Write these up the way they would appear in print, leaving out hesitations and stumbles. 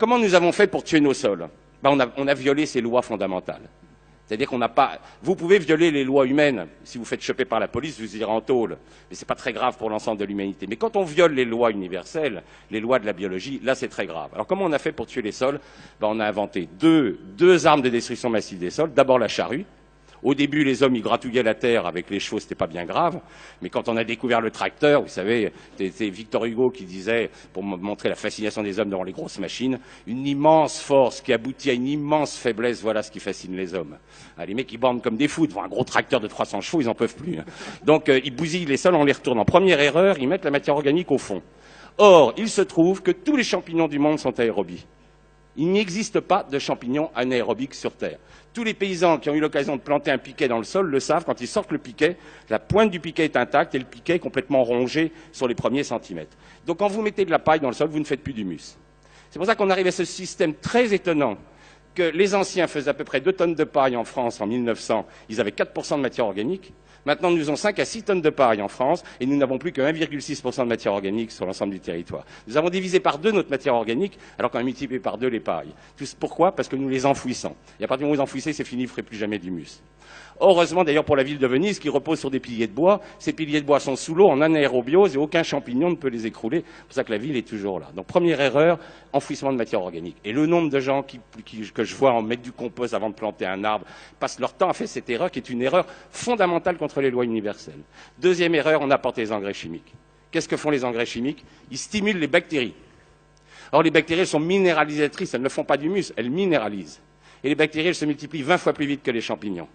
Comment nous avons fait pour tuer nos sols? On a violé ces lois fondamentales. C'est-à-dire qu'on n'a pas... Vous pouvez violer les lois humaines. Si vous faites choper par la police, vous irez en tôle. Mais ce n'est pas très grave pour l'ensemble de l'humanité. Mais quand on viole les lois universelles, les lois de la biologie, là c'est très grave. Alors comment on a fait pour tuer les sols? On a inventé deux armes de destruction massive des sols. D'abord la charrue. Au début, les hommes, ils gratouillaient la terre avec les chevaux, c'était pas bien grave. Mais quand on a découvert le tracteur, vous savez, c'est Victor Hugo qui disait, pour montrer la fascination des hommes devant les grosses machines, une immense force qui aboutit à une immense faiblesse, voilà ce qui fascine les hommes. Les mecs, ils bandent comme des fous devant un gros tracteur de 300 chevaux, ils n'en peuvent plus. Donc, ils bousillent les sols en les retournant. Première erreur, ils mettent la matière organique au fond. Or, il se trouve que tous les champignons du monde sont aérobies. Il n'existe pas de champignons anaérobiques sur Terre. Tous les paysans qui ont eu l'occasion de planter un piquet dans le sol le savent, quand ils sortent le piquet, la pointe du piquet est intacte et le piquet est complètement rongé sur les premiers centimètres. Donc quand vous mettez de la paille dans le sol, vous ne faites plus d'humus. C'est pour ça qu'on arrive à ce système très étonnant que les anciens faisaient à peu près 2 tonnes de paille en France en 1900, ils avaient 4% de matière organique. Maintenant, nous avons 5 à 6 tonnes de paille en France et nous n'avons plus que 1,6% de matière organique sur l'ensemble du territoire. Nous avons divisé par 2 notre matière organique alors qu'on a multiplié par 2 les pailles. Pourquoi? Parce que nous les enfouissons. Et à partir du moment où vous enfouissez, c'est fini, vous ne ferez plus jamais d'humus. Heureusement d'ailleurs pour la ville de Venise qui repose sur des piliers de bois. Ces piliers de bois sont sous l'eau en anaérobiose et aucun champignon ne peut les écrouler. C'est pour ça que la ville est toujours là. Donc première erreur, enfouissement de matière organique. Et le nombre de gens que je vois en mettre du compost avant de planter un arbre passent leur temps à faire cette erreur qui est une erreur fondamentale contre les lois universelles. Deuxième erreur, on apporte les engrais chimiques. Qu'est-ce que font les engrais chimiques? Ils stimulent les bactéries. Or les bactéries sont minéralisatrices, elles ne font pas d'humus, elles minéralisent. Et les bactéries, elles se multiplient 20 fois plus vite que les champignons.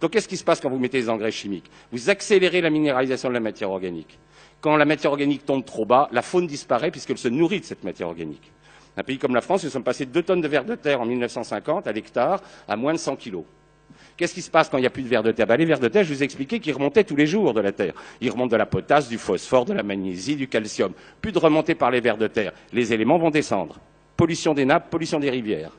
Donc qu'est-ce qui se passe quand vous mettez des engrais chimiques? Vous accélérez la minéralisation de la matière organique. Quand la matière organique tombe trop bas, la faune disparaît puisqu'elle se nourrit de cette matière organique. Un pays comme la France, nous sommes passés de 2 tonnes de vers de terre en 1950 à l'hectare à moins de 100 kilos. Qu'est-ce qui se passe quand il n'y a plus de vers de terre? Les vers de terre, je vous ai expliqué qu'ils remontaient tous les jours de la terre. Ils remontent de la potasse, du phosphore, de la magnésie, du calcium. Plus de remontée par les vers de terre. Les éléments vont descendre. Pollution des nappes, pollution des rivières.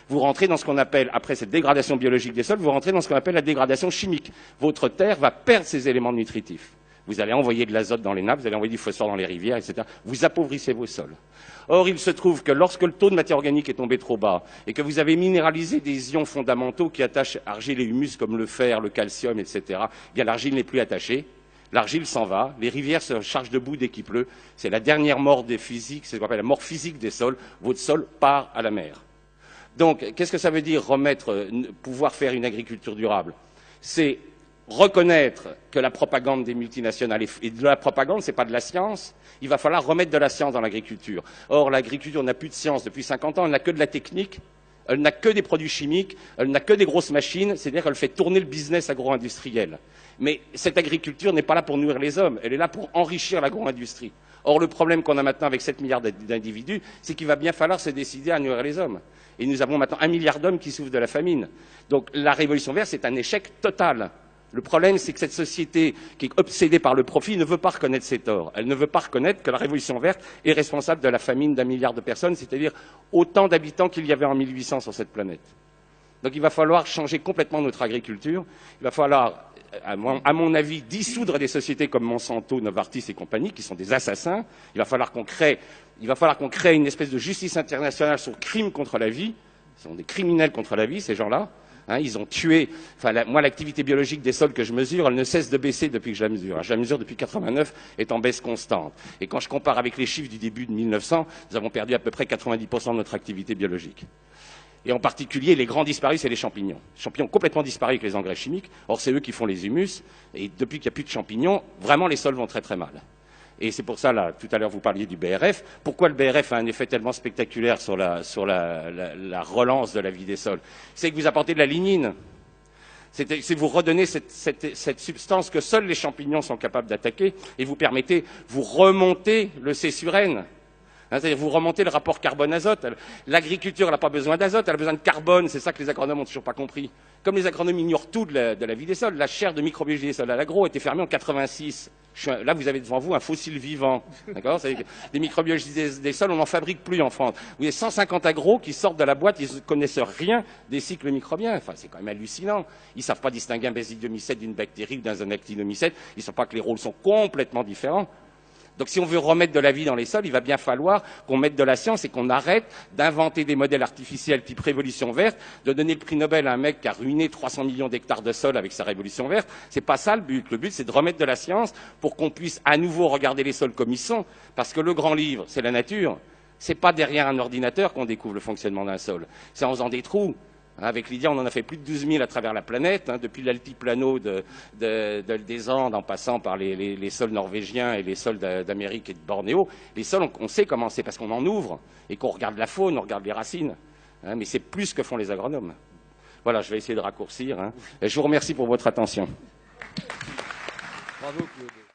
Vous rentrez dans ce qu'on appelle, après cette dégradation biologique des sols, vous rentrez dans ce qu'on appelle la dégradation chimique. Votre terre va perdre ses éléments nutritifs. Vous allez envoyer de l'azote dans les nappes, vous allez envoyer du phosphore dans les rivières, etc. Vous appauvrissez vos sols. Or, il se trouve que lorsque le taux de matière organique est tombé trop bas et que vous avez minéralisé des ions fondamentaux qui attachent argile et humus comme le fer, le calcium, etc., bien l'argile n'est plus attachée. L'argile s'en va, les rivières se chargent de boue dès qu'il pleut. C'est la dernière mort des physiques, c'est ce qu'on appelle la mort physique des sols. Votre sol part à la mer. Donc, qu'est-ce que ça veut dire pouvoir faire une agriculture durable? C'est reconnaître que la propagande des multinationales et de la propagande, c'est pas de la science. Il va falloir remettre de la science dans l'agriculture. Or, l'agriculture n'a plus de science depuis 50 ans, elle n'a que de la technique, elle n'a que des produits chimiques, elle n'a que des grosses machines, c'est-à-dire qu'elle fait tourner le business agro-industriel. Mais cette agriculture n'est pas là pour nourrir les hommes, elle est là pour enrichir l'agro-industrie. Or, le problème qu'on a maintenant avec 7 milliards d'individus, c'est qu'il va bien falloir se décider à nourrir les hommes. Et nous avons maintenant 1 milliard d'hommes qui souffrent de la famine. Donc la révolution verte, c'est un échec total. Le problème, c'est que cette société qui est obsédée par le profit ne veut pas reconnaître ses torts. Elle ne veut pas reconnaître que la révolution verte est responsable de la famine d'1 milliard de personnes, c'est-à-dire autant d'habitants qu'il y avait en 1800 sur cette planète. Donc il va falloir changer complètement notre agriculture. Il va falloir, à mon avis, dissoudre des sociétés comme Monsanto, Novartis et compagnie, qui sont des assassins. Il va falloir qu'on crée une espèce de justice internationale sur le crime contre la vie. Ce sont des criminels contre la vie, ces gens-là. Ils ont tué... moi, l'activité biologique des sols que je mesure, elle ne cesse de baisser depuis que je la mesure. Je la mesure depuis 89, est en baisse constante. Et quand je compare avec les chiffres du début de 1900, nous avons perdu à peu près 90% de notre activité biologique. Et en particulier, les grands disparus, c'est les champignons. Les champignons ont complètement disparu avec les engrais chimiques. Or, c'est eux qui font les humus. Et depuis qu'il n'y a plus de champignons, vraiment, les sols vont très très mal. Et c'est pour ça, là, tout à l'heure, vous parliez du BRF. Pourquoi le BRF a un effet tellement spectaculaire sur la relance de la vie des sols? C'est que vous apportez de la lignine. C'est vous redonnez cette substance que seuls les champignons sont capables d'attaquer et vous remontez le C sur N. C'est-à-dire vous remontez le rapport carbone-azote. L'agriculture n'a pas besoin d'azote, elle a besoin de carbone. C'est ça que les agronomes n'ont toujours pas compris. Comme les agronomes ignorent tout de la vie des sols, la chaire de microbiologie des sols à l'agro a été fermée en 86. Là, vous avez devant vous un fossile vivant. D'accord? Des microbiologies des sols, on n'en fabrique plus en France. Vous avez 150 agros qui sortent de la boîte, ils ne connaissent rien des cycles microbiens. Enfin, c'est quand même hallucinant. Ils ne savent pas distinguer un basidiomycète d'une bactérie ou d'un actinomycète. Ils ne savent pas que les rôles sont complètement différents. Donc si on veut remettre de la vie dans les sols, il va bien falloir qu'on mette de la science et qu'on arrête d'inventer des modèles artificiels type révolution verte, de donner le prix Nobel à un mec qui a ruiné 300 millions d'hectares de sol avec sa révolution verte. C'est pas ça le but. Le but, c'est de remettre de la science pour qu'on puisse à nouveau regarder les sols comme ils sont. Parce que le grand livre, c'est la nature. C'est pas derrière un ordinateur qu'on découvre le fonctionnement d'un sol. C'est en faisant des trous. Avec Lydia, on en a fait plus de 12 000 à travers la planète, depuis l'altiplano des Andes, en passant par les sols norvégiens et les sols d'Amérique et de Bornéo. Les sols, on sait comment c'est, parce qu'on en ouvre, et qu'on regarde la faune, on regarde les racines. Mais c'est plus que font les agronomes. Voilà, je vais essayer de raccourcir. Je vous remercie pour votre attention. Bravo, Claude.